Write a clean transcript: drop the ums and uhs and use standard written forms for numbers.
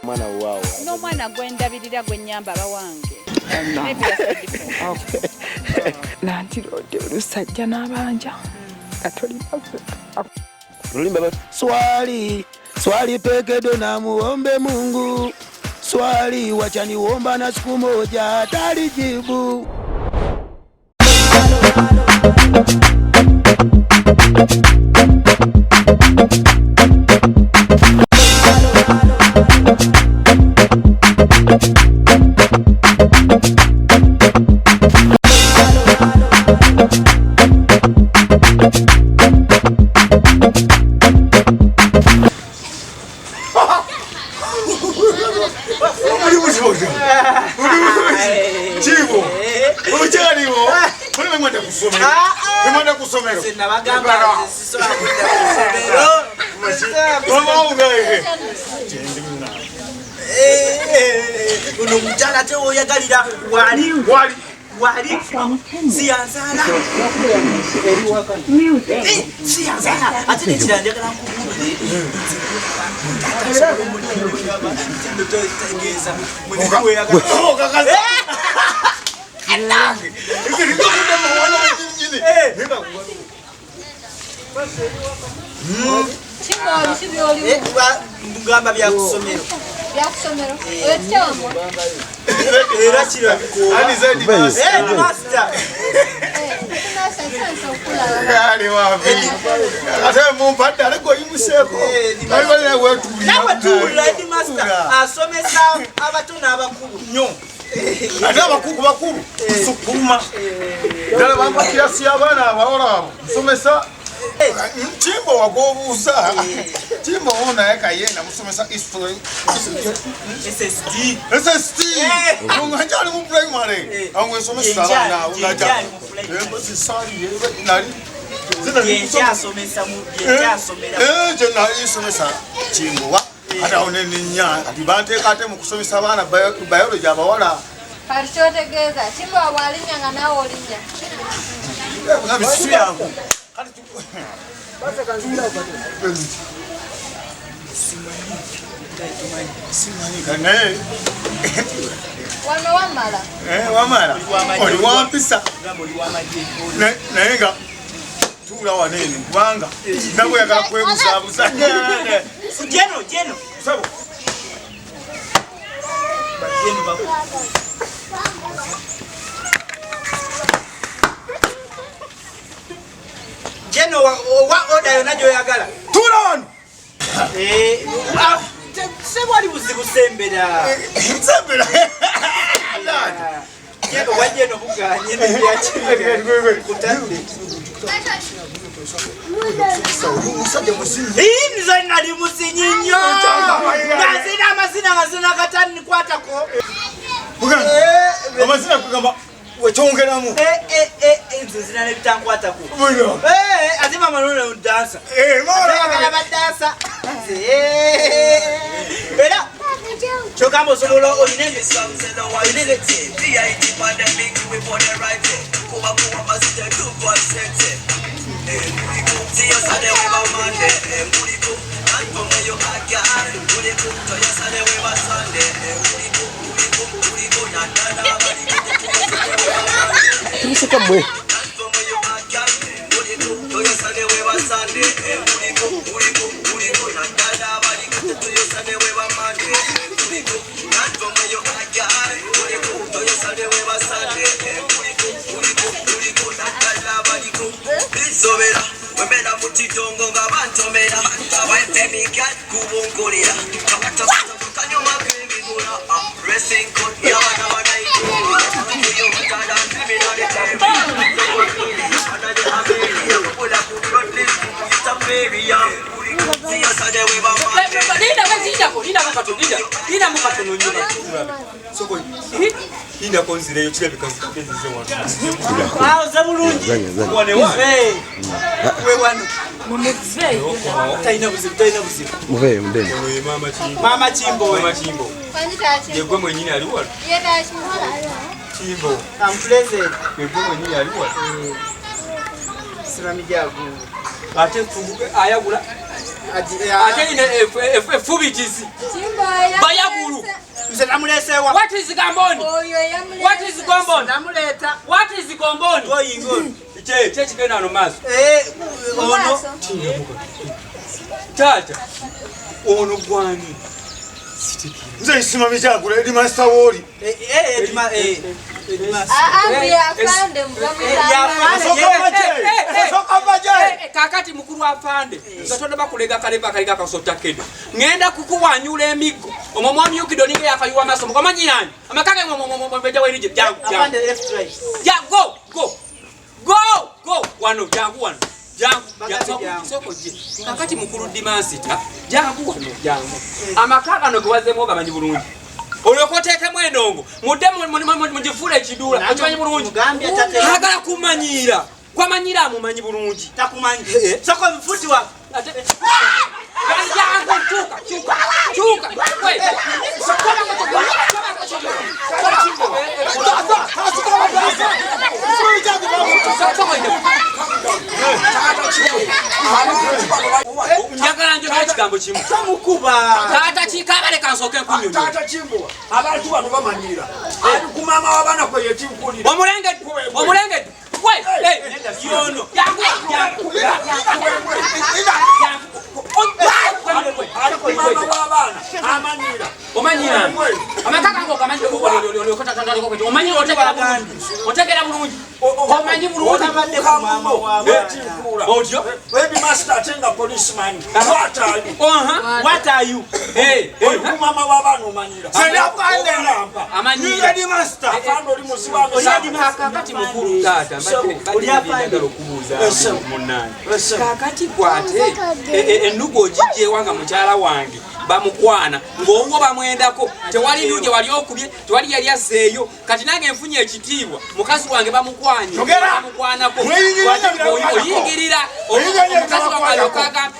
mwana waawo n'omwana gwendabirira gwennyamba abawange nandirodde olusajja n'abanja lulimba swali pekedo na muombe Mungu swali wachaniomba na siku moja atalijibu. Uno mjana te oyagalira wali siyanzala siyanzala ate nekiranja kana ngamba byakusomero era kirabiko ani zaidi master ali wapi ate mumpata aliko yimuseko bali na wetu nawe tu lady master asomesa abatuna abakulu nyo ate abakulu supuma dala bamba kiasi abana abawora musomesa Chimbo wagobuza Chimbo ona eka yena musomesa history SSD unganjali mu primary angwe somesa na ungaja embassy sari nari zina somesa mu somera jena isomesa Chimbo wa ata onene nya atibante kate mu kusomesa abana biology abawala Parishotegeza Chimbo awalinya ngana olinya na bisu yangu basa kanzira upate simani kana wamala wamala oli wampisa nayenga tula wanene kubanga nabwe yakala kwebuzabuza jeno sabo bageni bako Jeno wa oda yonajo yagala tulon sebo ali busembera Jeno wajeno buganye n'ebyakiwe kutande Nizo nali musinyinyo Mazina katani kwatako amazina kugamba wechongeramu enzo zina nebitankwata ku azima manone dansa mama dansa era chokambo solo olinenge VIP pandemic we for the right kuba masite to consent see us at the Monday muliko anto yo aga muliko to yes at the Sunday muliko na dada Tumisika mwe Wemela mutitongo ngabantomera wetemiga kubungulira kanyuma kwebigula racing court yabana banaiko yo tada criminal time ana de amelia kula ku protest itaperia siya sade we ba Nina mukatono nyuma soko ina konzire yo kile bikazi kezi wanu zabulungi wane we wanu mumuvei taina buzibu muvei mdeni mama chimbo yegwe mwenyine ali wano chimbo ampleze yegwe mwenyine ali wano sirami jagu ate tubuke ayagula Atene fubitisi. Bayaguru. Nze namulesewa. What is Gamboni? What is Gamboni? Namuleta. What is Gamboni? Oyingo. Che kigenda no maso. Ono. Tata. Ono gwani. Nze isimami chakula edi master woli. Kakati mukuru afande ngatonda bakulega kaleba kaliga kasota kedo ngenda kukuwanyula emigo omomwami ukido ninge yakayuwa masomo komanyi yani amakage mbeja werije jangu afande left right ya go wano jangu soko je kakati mukuru dimansita jangu wano jangu amakaga no gwazemo bamanyi bulungi olokoteke mwendongo mudde mujifule ekidula akimanyi bulungi agala kumanyira kwamanyira amumanyi bulungi takumanyi soko mfuti wa chuka njagala njogera ekigambo kimu taata kikabale kansoke nkunyonyo taata kimbo abantu bano bamanyira ali ku maama w'abaana kwe yekinkulira omulengedde yono maama w'abaana amanyira omanyira amakaka ngo kamanyi omanyi otegera bulungi omanyi bulungi abadde ku maama waabwe otyo Baby master atenga policeman what are you ku maama w'abaana omanyira amanyira di master afando oli muziba kakati mukulu taata mbadde okubuuza munange kakati gwate ennugu ogijjewanga mukyala wange bamukwana ng'owo bamwendako tewali nuje wali okubye tewali yali aseeyo kati nange enfunye ekitiibwa mukazi wange bamukwanyi bamukwanako oyingirira omukazi wange alyokaga